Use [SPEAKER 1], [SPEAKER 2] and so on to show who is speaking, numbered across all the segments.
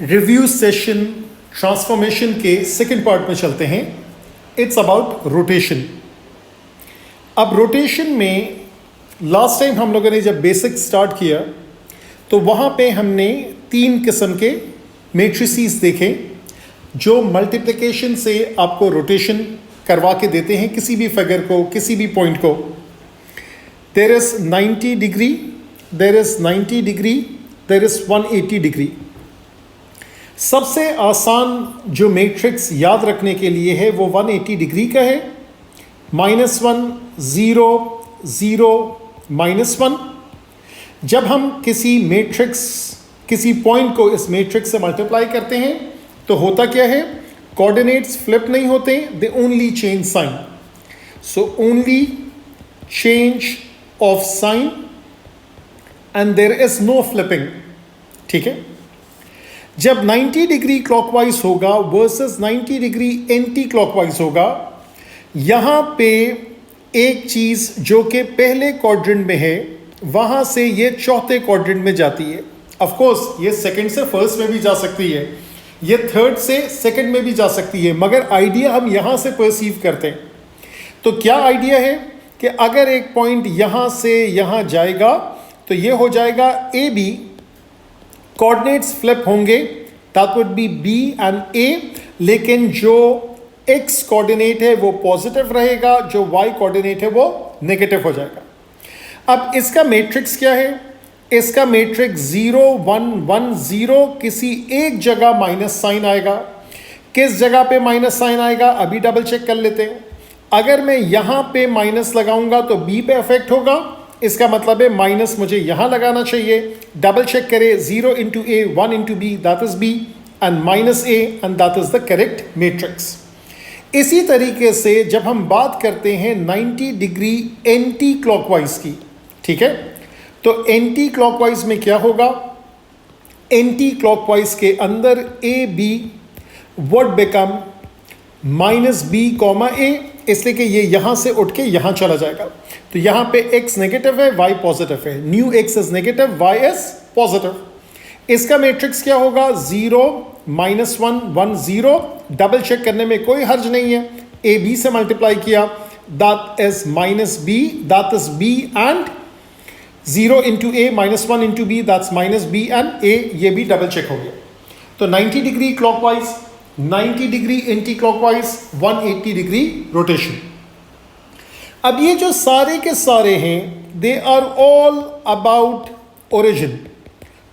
[SPEAKER 1] Review session transformation के second part में चलते हैं। It's about rotation. अब रोटेशन में लास्ट टाइम हम लोगों ने जब बेसिक स्टार्ट किया तो वहाँ पे हमने 3 किस्म के मैट्रिसेस देखे जो मल्टीप्लिकेशन से आपको रोटेशन करवा के देते हैं किसी भी फिगर को, किसी भी पॉइंट को। There is 90 degree, there is 90 degree, there is 180 degree. सबसे आसान जो मैट्रिक्स याद रखने के लिए है वो 180 डिग्री का है। -1 0 0 -1। जब हम किसी मैट्रिक्स, किसी पॉइंट को इस मैट्रिक्स से मल्टीप्लाई करते हैं तो होता क्या है, कोऑर्डिनेट्स फ्लिप नहीं होते, they only change sign. So only change of sign and there is no flipping. ठीक है। जब 90 डिग्री क्लॉकवाइज होगा वर्सेस 90 डिग्री एंटी क्लॉकवाइज होगा, यहाँ पे एक चीज़ जो कि पहले क्वाड्रेंट में है वहाँ से ये चौथे क्वाड्रेंट में जाती है। ऑफ कोर्स ये सेकंड से फर्स्ट में भी जा सकती है, ये थर्ड से सेकंड में भी जा सकती है, मगर आइडिया हम यहाँ से परसीव करते हैं। तो क्या आइडिया है कि अगर एक पॉइंट यहाँ से यहाँ जाएगा तो ये हो जाएगा ए बी, कोऑर्डिनेट्स फ्लिप होंगे, that would be B and A, लेकिन जो एक्स कोऑर्डिनेट है वो पॉजिटिव रहेगा, जो वाई कोऑर्डिनेट है वो नेगेटिव हो जाएगा। अब इसका मैट्रिक्स क्या है, इसका मैट्रिक्स 0 1 1 0, किसी एक जगह माइनस साइन आएगा। किस जगह पे माइनस साइन आएगा अभी डबल चेक कर लेते हैं। अगर मैं यहाँ पे माइनस लगाऊंगा तो बी पे अफेक्ट होगा, इसका मतलब है माइनस मुझे यहाँ लगाना चाहिए। डबल चेक करें, 0 into A 1 into B that is B and minus A and that is the correct matrix. इसी तरीके से जब हम बात करते हैं 90 डिग्री एंटी क्लॉकवाइज की, ठीक है, तो एंटी क्लॉकवाइज में क्या होगा, एंटी क्लॉकवाइज के अंदर A B would become -b, a, इसलिए कि ये यहाँ से उठ के यहाँ चला जाएगा। तो यहाँ पे x नेगेटिव है, y पॉजिटिव है। New x is negative, y is positive. इसका मैट्रिक्स क्या होगा, 0 -1 1 0। डबल चेक करने में कोई हर्ज नहीं है, a b से मल्टीप्लाई किया that is -b, that is b and 0 into a -1 into b that's -b and a, ये भी डबल चेक हो गया। तो 90 degree clockwise, 90 degree anti clockwise, 180 degree rotation. अब ये जो सारे के सारे हैं they are all about origin.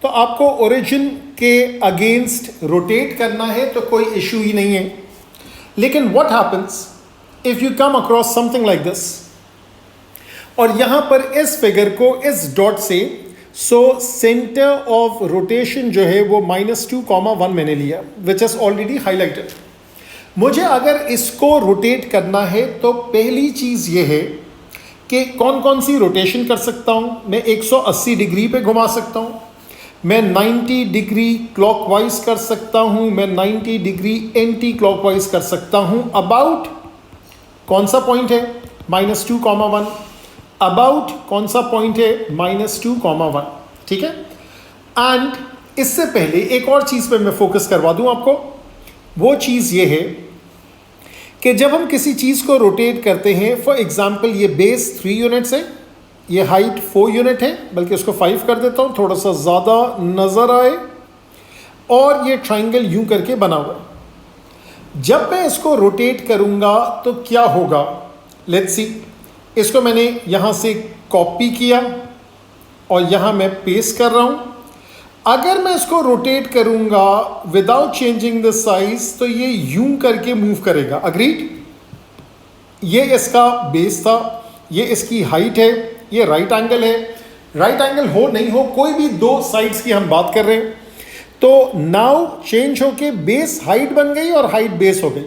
[SPEAKER 1] तो आपको ओरिजिन के अगेंस्ट रोटेट करना है तो कोई इशू ही नहीं है। लेकिन what happens if you come across something like this, और यहां पर इस फिगर को इस डॉट से, सो सेंटर ऑफ रोटेशन जो है वो -2, 1 मैंने लिया विच इज ऑलरेडी हाईलाइटेड। मुझे अगर इसको रोटेट करना है तो पहली चीज ये है कि कौन कौन सी रोटेशन कर सकता हूं। मैं 180 डिग्री पे घुमा सकता हूं, मैं 90 डिग्री क्लॉकवाइज कर सकता हूं, मैं 90 डिग्री एंटी क्लॉकवाइज कर सकता हूं। अबाउट कौन सा पॉइंट है, -2, 1। अबाउट कौन सा पॉइंट है, -2, 1। ठीक है। एंड इससे पहले एक और चीज पे मैं फोकस करवा दूं आपको। वो चीज ये है कि जब हम किसी चीज को रोटेट करते हैं, फॉर एग्जांपल ये बेस 3 यूनिट्स है, ये हाइट 4 यूनिट है, बल्कि उसको 5 कर देता हूं थोड़ा सा ज्यादा नजर आए, और ये ट्राइंगल यूं करके बना हुआ है। जब मैं इसको रोटेट करूंगा तो क्या होगा, लेट्स सी। इसको मैंने यहां से कॉपी किया और यहां मैं पेस्ट कर रहा हूं। अगर मैं इसको रोटेट करूंगा विदाउट चेंजिंग द साइज तो ये यूं करके मूव करेगा। अग्रीड। ये इसका बेस था, ये इसकी हाइट है, ये राइट एंगल है। राइट एंगल हो नहीं हो, कोई भी 2 साइड्स की हम बात कर रहे हैं, तो नाउ चेंज होके बेस हाइट बन गई और हाइट बेस हो गई।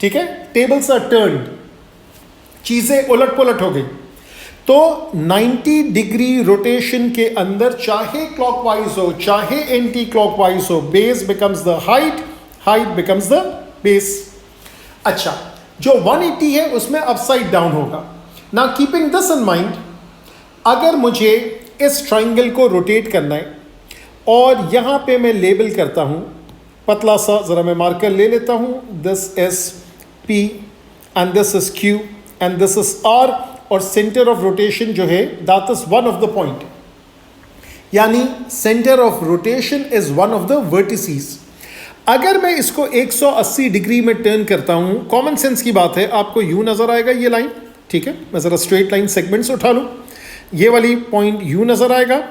[SPEAKER 1] ठीक है। टेबल्स आर टर्न्ड, चीजें उलट पुलट हो गई। तो 90 डिग्री रोटेशन के अंदर चाहे क्लॉकवाइज हो चाहे एंटी क्लॉकवाइज हो, base becomes the height, height becomes the base. अच्छा, जो 180 है उसमें अपसाइड डाउन होगा। Now keeping this in mind, अगर मुझे इस ट्राइंगल को रोटेट करना है और यहां पे मैं लेबल करता हूं पतला सा ज़रा मैं मार्कर ले लेता हूँ, this is P and this is Q and this is R, और सेंटर ऑफ रोटेशन जो है that is one of the point, यानी centre of rotation is one of the vertices. अगर मैं इसको 180 डिग्री में टर्न करता हूं, कॉमन सेंस की बात है, आपको यू नजर आएगा ये लाइन, ठीक है, मैं जरा स्ट्रेट लाइन सेगमेंट्स उठा लूं, ये वाली पॉइंट यू नजर आएगा,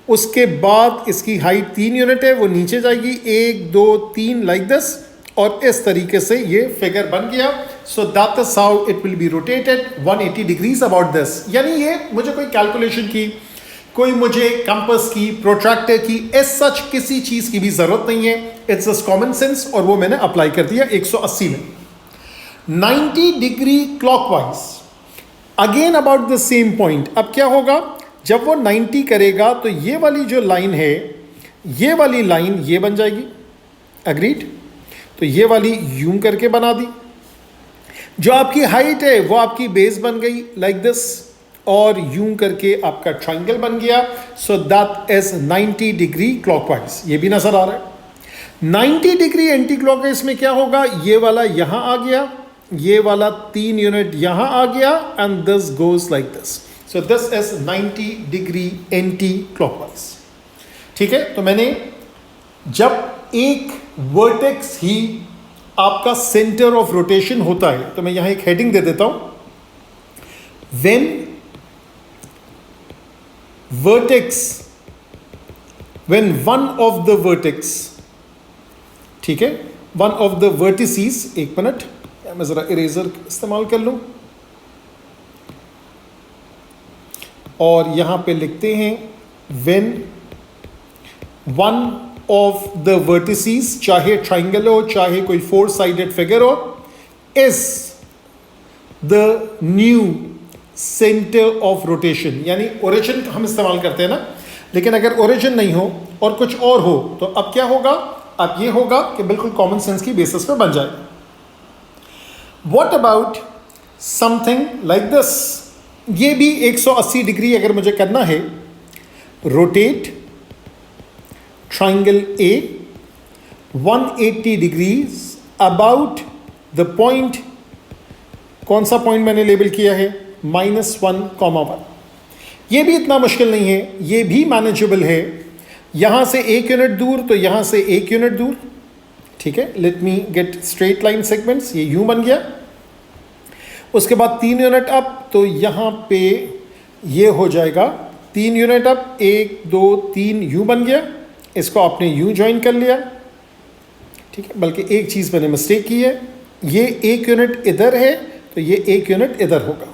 [SPEAKER 1] उसके बाद इसकी हाइट 3 यूनिट है, वो नीचे जाएगी 1 2 3 लाइक दिस, और इस तरीके से ये फिगर बन गया। So that is how it will be rotated 180 degrees about this. यानी ये मुझे कोई कैलकुलेशन की, कोई मुझे कंपास की, प्रोट्रैक्टर की, एज सच किसी चीज की भी जरूरत नहीं है, इट्स जस्ट कॉमन सेंस, और वो मैंने अप्लाई कर दिया 180 में। 90 degree clockwise again about the same point. अब क्या होगा, जब वो 90 करेगा तो ये वाली जो लाइन है, ये वाली लाइन ये बन जाएगी, अग्रीड, तो ये वाली यूं करके बना दी, जो आपकी हाइट है वो आपकी बेस बन गई लाइक दिस, और यूं करके आपका ट्राइंगल बन गया। So that is 90 degree clockwise, ये भी नजर आ रहा है। 90 डिग्री एंटी क्लॉकवाइज में क्या होगा, ये वाला यहां आ गया, ये वाला 3 यूनिट यहां आ गया, and this goes like this. So this is 90 degree anti clockwise, ठीक है। तो मैंने जब एक वर्टेक्स ही आपका सेंटर ऑफ रोटेशन होता है, तो मैं यहां एक हेडिंग दे देता हूं, when vertex, when one of the vertex, ठीक है, वन ऑफ द वर्टिसेस, एक मिनट मैं जरा इरेजर इस्तेमाल कर लूं, और यहां पे लिखते हैं when one of the vertices, चाहे ट्राइंगल हो चाहे कोई 4 साइडेड फिगर हो, is the new centre of rotation. यानी ओरिजिन हम इस्तेमाल करते हैं ना, लेकिन अगर ओरिजिन नहीं हो और कुछ और हो, तो अब क्या होगा, अब ये होगा कि बिल्कुल कॉमन सेंस की बेसिस पे बन जाएगा। What about something like this, ये भी 180 डिग्री अगर मुझे करना है, rotate triangle A 180 degrees about the point, कौन सा पॉइंट मैंने लेबल किया है, -1,1। ये भी इतना मुश्किल नहीं है, ये भी मैनेजेबल है। यहां से 1 यूनिट दूर, तो यहां से 1 यूनिट दूर, ठीक है। Let me get straight line segments, ये यूं बन गया, उसके बाद 3 यूनिट अप, तो यहां पे ये हो जाएगा 3 यूनिट अप, 1 2 3 यूं बन गया, इसको आपने यूं ज्वाइन कर लिया, ठीक है। बल्कि एक चीज़ मैंने मिस्टेक की है, ये 1 यूनिट इधर है, तो ये 1 यूनिट इधर होगा,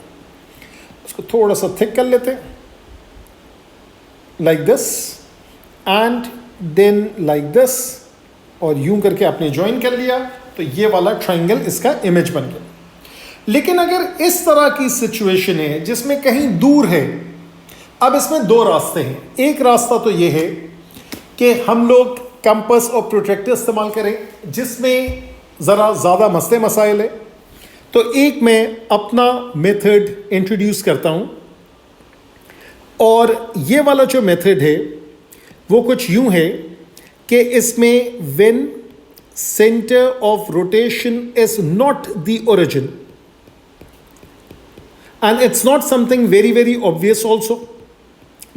[SPEAKER 1] उसको थोड़ा सा थिक कर लेते हैं like this, and then like this, और यूं करके आपने ज्वाइन कर लिया, तो ये वाला ट्राइंगल इसका इमेज बन गया। लेकिन अगर इस तरह की सिचुएशन है जिसमें कहीं दूर है, अब इसमें 2 रास्ते हैं। एक रास्ता तो ये है कि हम लोग कंपास और प्रोट्रैक्टर इस्तेमाल करें, जिसमें ज़रा ज़्यादा मसले मसाइल है। तो एक मैं अपना मेथड इंट्रोड्यूस करता हूं, और ये वाला जो मेथड है वो कुछ यूं है कि इसमें when centre of rotation is not the origin, and it's not something very very obvious also,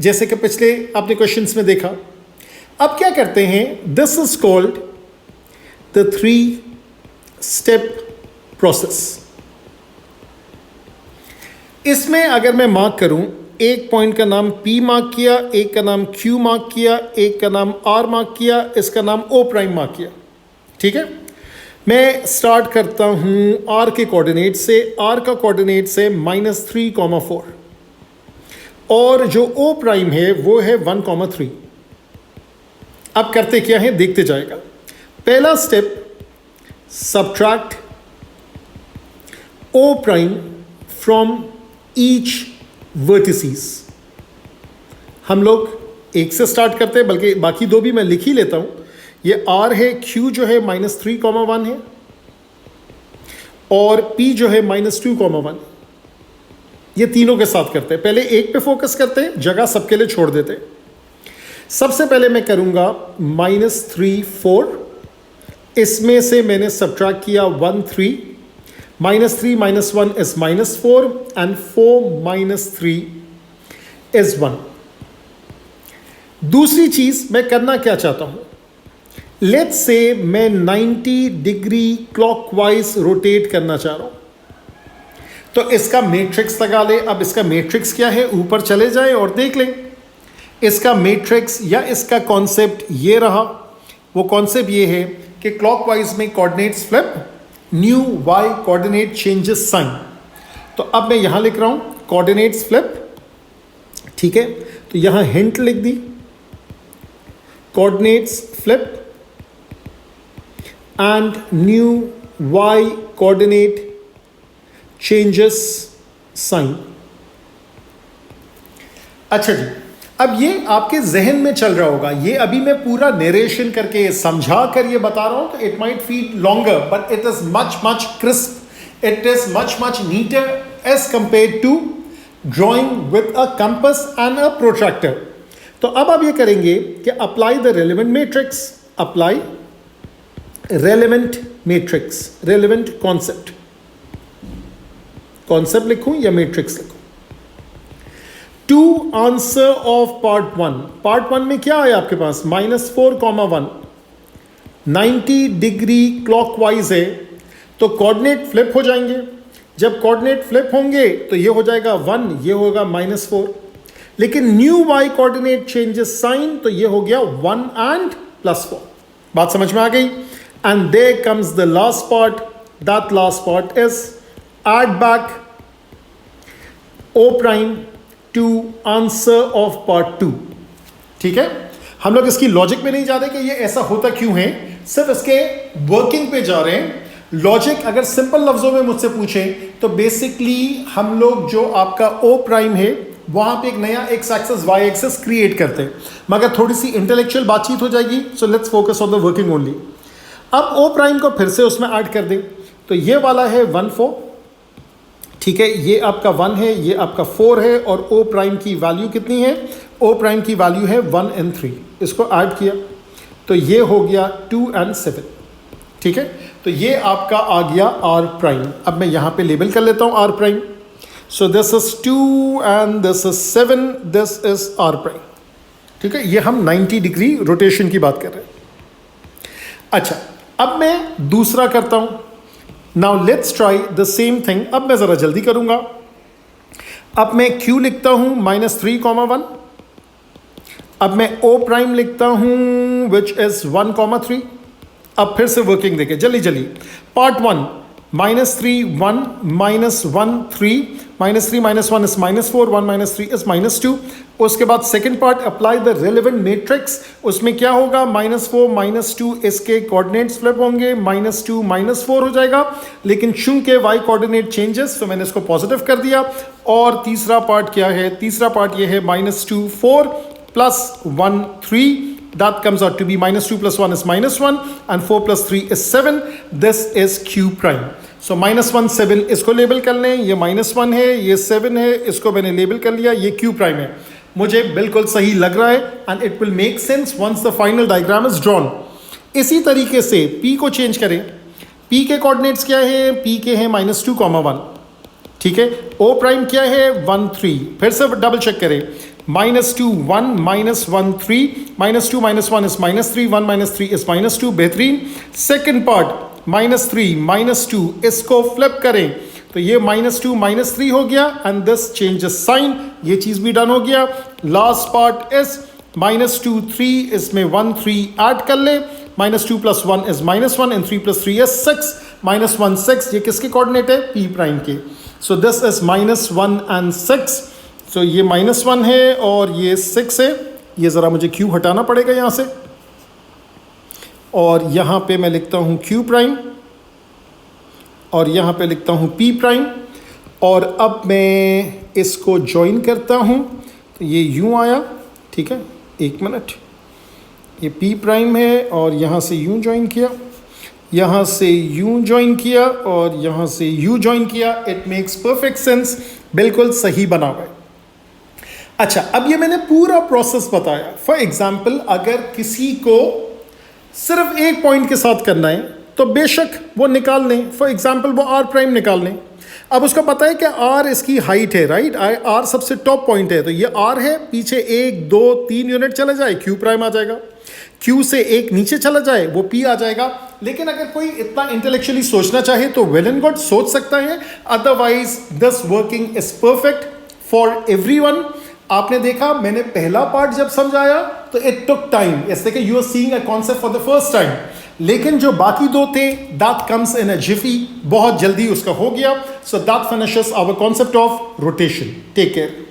[SPEAKER 1] जैसे कि पिछले आपने क्वेश्चंस में देखा। अब क्या करते हैं, this is called the 3 step process. इसमें अगर मैं मार्क करूं, एक पॉइंट का नाम P मार्क किया, एक का नाम Q मार्क किया, एक का नाम R मार्क किया, इसका नाम O प्राइम मार्क किया, ठीक है। मैं स्टार्ट करता हूं R के कोऑर्डिनेट से, R का कोऑर्डिनेट से -3,4, और जो O प्राइम है वो है 1,3। अब करते क्या है, देखते जाएगा। पहला step, subtract O prime from each vertices. हम लोग 1 से स्टार्ट करते हैं, बल्कि बाकी 2 भी मैं लिख ही लेता हूं। ये R है, Q जो है -3,1 है, और P जो है -2,1। ये तीनों के साथ करते हैं। पहले एक पे फोकस करते हैं, जगह सबके लिए छोड़ देते हैं। सबसे पहले मैं करूंगा -3 4, इसमें से मैंने सब्ट्रैक्ट किया 1 3, -3 - 1 इज -4 एंड 4 - 3 इज 1। दूसरी चीज मैं करना क्या चाहता हूं, लेट्स से मैं 90 डिग्री क्लॉकवाइज रोटेट करना चाह रहा हूं, तो इसका मैट्रिक्स लगा ले। अब इसका मैट्रिक्स क्या है, ऊपर चले जाए और देख लें। इसका मैट्रिक्स या इसका कॉन्सेप्ट ये रहा। वो कॉन्सेप्ट ये है कि क्लॉकवाइज में coordinates flip, new Y coordinate changes sign. तो अब मैं यहां लिख रहा हूं कोऑर्डिनेट्स फ्लिप, ठीक है। तो यहां हिंट लिख दी, coordinates flip and new Y coordinate changes sign. अच्छा जी, अब ये आपके जहन में चल रहा होगा। ये अभी मैं पूरा नरेशन करके समझा कर ये बता रहा हूं, तो it might feel longer but it is much crisp, it is much neater as compare to drawing with a compass and a protractor. तो अब आप ये करेंगे कि apply the relevant matrix, apply relevant matrix, relevant concept, concept लिखूं या matrix लिखूं। To answer of part 1, part 1 में क्या आया आपके पास, -4, 1 90 डिग्री क्लॉकवाइज है, तो कोऑर्डिनेट फ्लिप हो जाएंगे। जब कोऑर्डिनेट फ्लिप होंगे तो ये हो जाएगा 1, ये होगा -4। लेकिन new Y coordinate changes sign, तो ये हो गया 1 एंड +4। बात समझ में आ गई। And there comes the last part, that last part is add back O prime to answer of part 2, ठीक है। हम लोग इसकी लॉजिक में नहीं जा रहे कि ये ऐसा होता क्यों है, सिर्फ इसके वर्किंग पे जा रहे हैं। लॉजिक अगर सिंपल लफ्जों में मुझसे पूछें तो बेसिकली हम लोग जो आपका O प्राइम है वहां पे एक नया x axis y axis create करते हैं, मगर थोड़ी सी इंटेलेक्चुअल बातचीत हो जाएगी, so let's focus on the working only. अब O प्राइम को फिर से उसमें ऐड कर दें, तो ये वाला है 1 4, ठीक है। ये आपका 1 है, ये आपका 4 है, और O प्राइम की वैल्यू कितनी है, O प्राइम की वैल्यू है 1 and 3। इसको ऐड किया तो ये हो गया 2 and 7, ठीक है। तो ये आपका आ गया R प्राइम। अब मैं यहाँ पे लेबल कर लेता हूँ R prime. So this is 2 and this is 7, this is R prime, ठीक है। ये हम 90 डिग्री रोटेशन की बात कर रहे हैं। अच्छा, अब मैं दूसरा करता हूँ। Now let's try the same thing. अब मैं ज़रा जल्दी करूँगा। अब मैं Q लिखता हूँ -3, 1। अब मैं O प्राइम लिखता हूँ विच इज़ 1, 3। अब फिर से वर्किंग देखें जल्दी जल्दी। Part 1 -3, 1, -1, 3, -3 - 1 is -4, 1 - 3 is -2। उसके बाद second part, apply the relevant matrix. उसमें क्या होगा, -4 -2 इसके कोऑर्डिनेट्स फ्लिप होंगे, -2 -4 हो जाएगा। लेकिन चूंकि y कोऑर्डिनेट चेंजेस, तो मैंने इसको पॉजिटिव कर दिया। और तीसरा पार्ट क्या है, तीसरा पार्ट ये है -2 4 + 1 3, that comes out to be -2 + 1 is -1 and 4 + 3 is 7. This is Q prime. So -1 7 इसको लेबल कर लें, ये -1 है, ये 7 है, इसको मैंने लेबल कर लिया, ये Q prime है। मुझे बिल्कुल सही लग रहा है and it will make sense once the final diagram is drawn. इसी तरीके से P को चेंज करें। P के कोऑर्डिनेट्स क्या है, P के हैं -2, 1, ठीक है। O प्राइम क्या है, 1 3। फिर से डबल चेक करें, -2 1 -1 3, -2 - 1 is -3, 1 - 3 is -2। बेहतरीन। सेकंड पार्ट -3 -2, इसको फ्लिप करें तो ये -2 -3 हो गया एंड दिस चेंजेस साइन, ये चीज भी डन हो गया। लास्ट पार्ट इज -2 3, इसमें 1 3 ऐड कर ले, -2 + 1 is -1 and 3 + 3 is 6, -1 6। ये किसके कोऑर्डिनेट है, P प्राइम के। So this is -1 and 6। सो ये -1 है और ये 6 है। ये ज़रा मुझे Q हटाना पड़ेगा यहाँ से, और यहाँ पे मैं लिखता हूँ Q प्राइम, और यहाँ पे लिखता हूँ P प्राइम। और अब मैं इसको ज्वाइन करता हूँ, तो ये यूँ आया, ठीक है। एक मिनट, ये P प्राइम है और यहाँ से यूँ ज्वाइन किया, यहाँ से यूँ ज्वाइन किया, और यहाँ से यूँ ज्वाइन किया। इट मेक्स परफेक्ट सेंस, बिल्कुल सही बना हुआ है। अच्छा, अब ये मैंने पूरा प्रोसेस बताया। फॉर एग्जाम्पल, अगर किसी को सिर्फ एक पॉइंट के साथ करना है तो बेशक वो निकाल लें। फॉर एग्जाम्पल वो आर प्राइम निकाल लें। अब उसको पता है कि आर इसकी हाइट है, राइट, आर सबसे टॉप पॉइंट है, तो ये आर है, पीछे 1 2 3 यूनिट चला जाए क्यू प्राइम आ जाएगा, क्यू से एक नीचे चला जाए वो पी आ जाएगा। लेकिन अगर कोई इतना इंटेलेक्चुअली सोचना चाहे तो वेल एंड गुड, सोच सकता है, otherwise this working is perfect for everyone. आपने देखा मैंने पहला पार्ट जब समझाया तो इट टुक टाइम, इसलिए कि you are seeing a concept for the first time, लेकिन जो बाकी दो थे that comes in a jiffy, बहुत जल्दी उसका हो गया। So that finishes our concept of rotation. Take care.